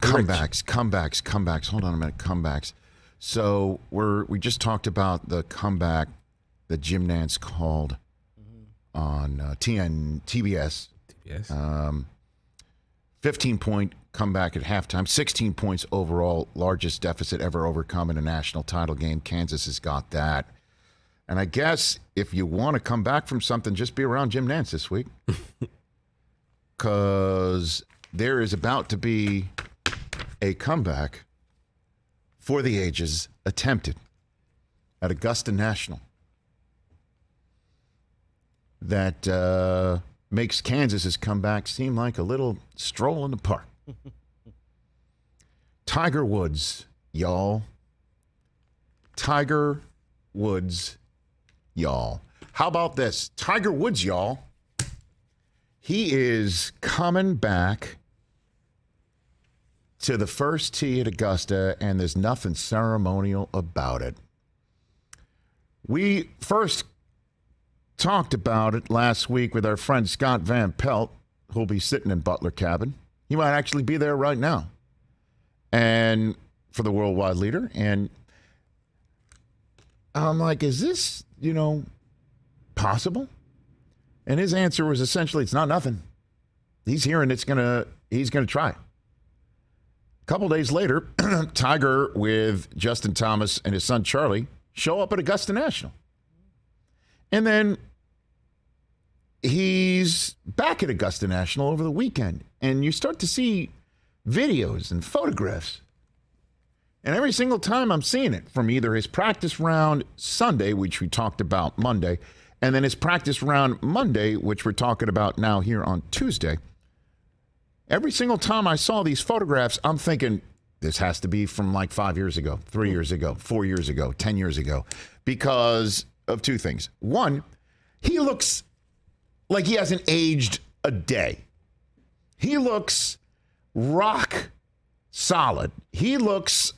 Comebacks. Hold on a minute. Comebacks. So we just talked about the comeback that Jim Nantz called on TBS. 15-point comeback at halftime. 16 points overall. Largest deficit ever overcome in a national title game. Kansas has got that. And I guess if you want to come back from something, just be around Jim Nantz this week. Because there is about to be a comeback for the ages attempted at Augusta National that makes Kansas's comeback seem like a little stroll in the park. Tiger Woods, y'all. Tiger Woods, y'all. How about this? Tiger Woods, y'all. He is coming back to the first tee at Augusta, and there's nothing ceremonial about it. We first talked about it last week with our friend Scott Van Pelt, who'll be sitting in Butler Cabin. He might actually be there right now. And for the worldwide leader. And I'm like, is this, possible? And his answer was essentially, it's not nothing. He's hearing he's gonna try. A couple days later, Tiger with Justin Thomas and his son Charlie show up at Augusta National. And then he's back at Augusta National over the weekend. And you start to see videos and photographs. And every single time I'm seeing it from either his practice round Sunday, which we talked about Monday, and then his practice round Monday, which we're talking about now here on Tuesday. Every single time I saw these photographs, I'm thinking, this has to be from like 5 years ago, 3 years ago, 4 years ago, 10 years ago, because of two things. One, he looks like he hasn't aged a day. He looks rock solid. He looks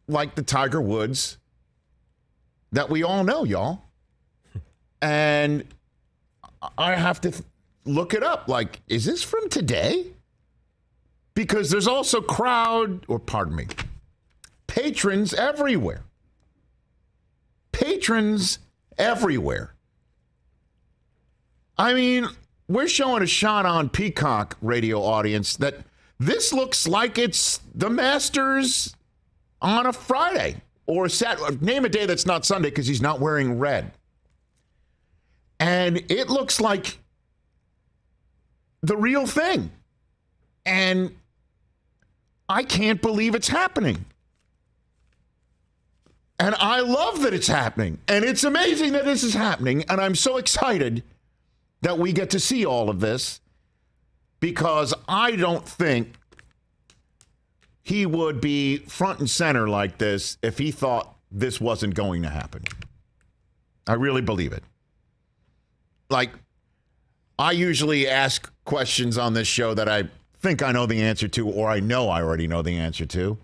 like the Tiger Woods that we all know, y'all. And I have to look it up. Like, is this from today? Because there's also patrons everywhere. Patrons everywhere. I mean, we're showing a shot on Peacock radio audience that this looks like it's the Masters on a Friday or Saturday. Name a day that's not Sunday because he's not wearing red. And it looks like the real thing. And I can't believe it's happening. And I love that it's happening. And it's amazing that this is happening. And I'm so excited that we get to see all of this because I don't think he would be front and center like this if he thought this wasn't going to happen. I really believe it. Like, I usually ask questions on this show that I think I know the answer to, or I know I already know the answer to.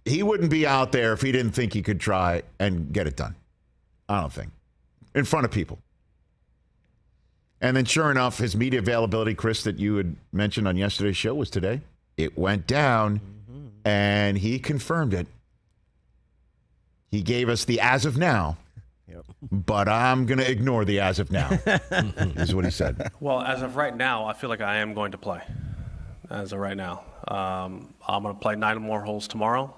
He wouldn't be out there if he didn't think he could try and get it done. I don't think. In front of people. And then sure enough, his media availability, Chris, that you had mentioned on yesterday's show was today. It went down, and he confirmed it. He gave us the as of now. Yep. But I'm going to ignore the as of now, is what he said. Well, as of right now, I feel like I am going to play. As of right now. I'm going to play 9 more holes tomorrow.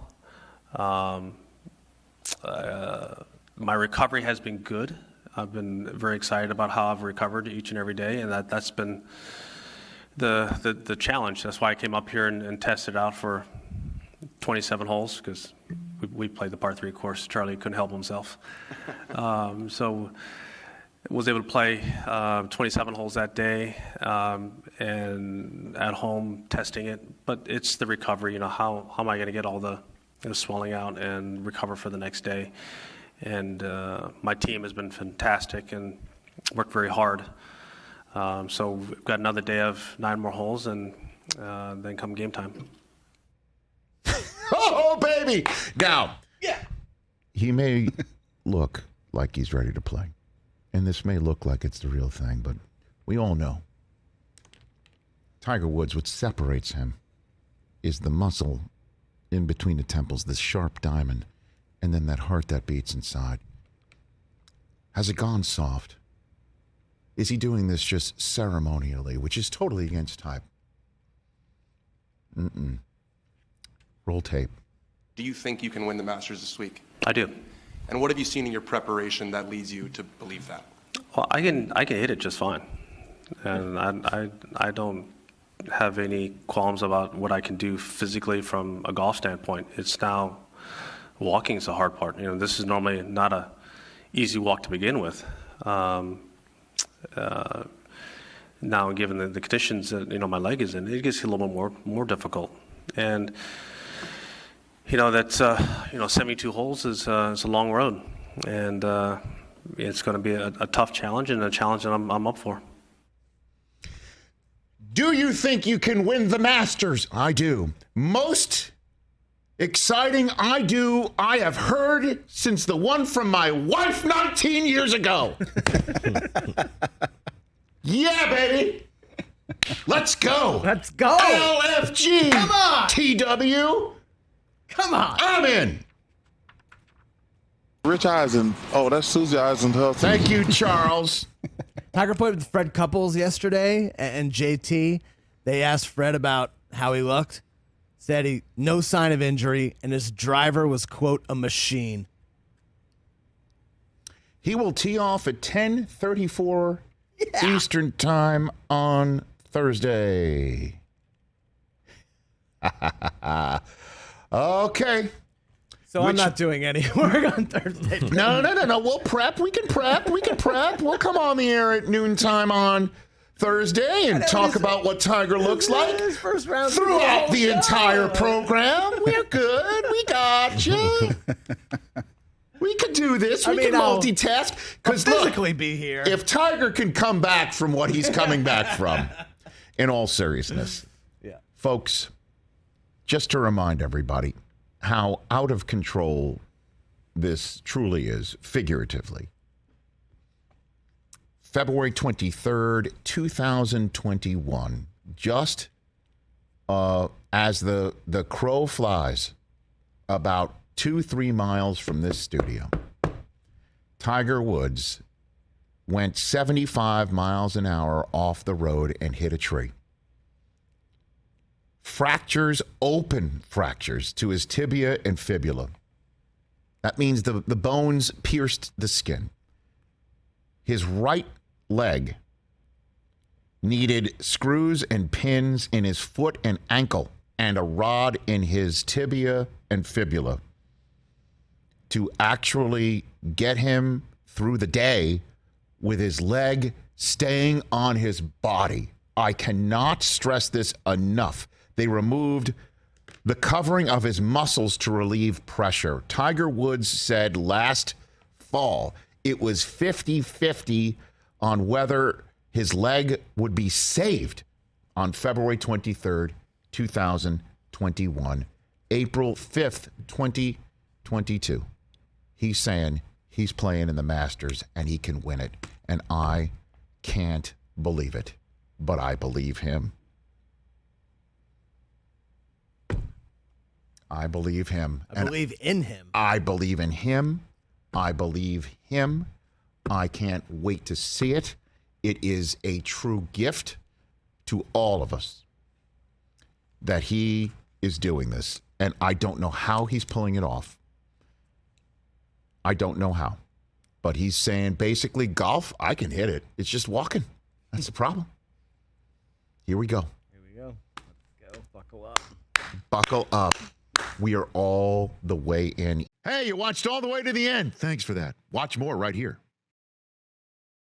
My recovery has been good. I've been very excited about how I've recovered each and every day, and that's been the challenge. That's why I came up here and tested out for 27 holes, because we played the par 3 course. Charlie couldn't help himself. So was able to play 27 holes that day and at home testing it. But it's the recovery, how am I going to get all the swelling out and recover for the next day? And my team has been fantastic and worked very hard. So we've got another day of 9 more holes, and then come game time. Oh, baby! Now, he may look like he's ready to play. And this may look like it's the real thing, but we all know Tiger Woods, what separates him is the muscle in between the temples, this sharp diamond, and then that heart that beats inside. Has it gone soft? Is he doing this just ceremonially, which is totally against type? Roll tape. Do you think you can win the Masters this week? I do. And what have you seen in your preparation that leads you to believe that? Well, I can hit it just fine, and I don't have any qualms about what I can do physically from a golf standpoint. It's now walking is the hard part. This is normally not a easy walk to begin with. Now, given the conditions that my leg is in, it gets a little bit more difficult. And that's 72 holes is a long road, and it's going to be a tough challenge, and a challenge that I'm up for. Do you think you can win the Masters? I do. Most exciting, I do. I have heard since the one from my wife 19 years ago. Yeah, baby. Let's go. Let's go. LFG. Come on. TW. Come on. I'm in. Rich Eisen. Oh, that's Susie Eisen. Thank you, Charles. Tiger played with Fred Couples yesterday and JT. They asked Fred about how he looked. Said no sign of injury, and his driver was, quote, a machine. He will tee off at 10:34 Eastern Time on Thursday. Okay. So I'm not doing any work on Thursday. No. We'll prep. We can prep. We'll come on the air at noontime on Thursday and talk about what Tiger looks like His first round throughout the show. entire program. We're good. We got you. We could do this. We can multitask. I'll physically be here. If Tiger can come back from what he's coming back from, in all seriousness, folks, just to remind everybody how out of control this truly is, figuratively. February 23rd, 2021, just as the crow flies, about 2-3 miles from this studio, Tiger Woods went 75 miles an hour off the road and hit a tree. Fractures, open fractures to his tibia and fibula. That means the bones pierced the skin. His right leg needed screws and pins in his foot and ankle and a rod in his tibia and fibula to actually get him through the day with his leg staying on his body. I cannot stress this enough. They removed the covering of his muscles to relieve pressure. Tiger Woods said last fall it was 50-50 on whether his leg would be saved on February 23rd, 2021, April 5th, 2022. He's saying he's playing in the Masters and he can win it. And I can't believe it, but I believe him. I believe him. I believe in him. I believe in him. I believe him. I can't wait to see it. It is a true gift to all of us that he is doing this. And I don't know how he's pulling it off. I don't know how. But he's saying basically, golf, I can hit it. It's just walking. That's the problem. Here we go. Here we go. Let's go. Buckle up. Buckle up. We are all the way in. Hey, you watched all the way to the end. Thanks for that. Watch more right here.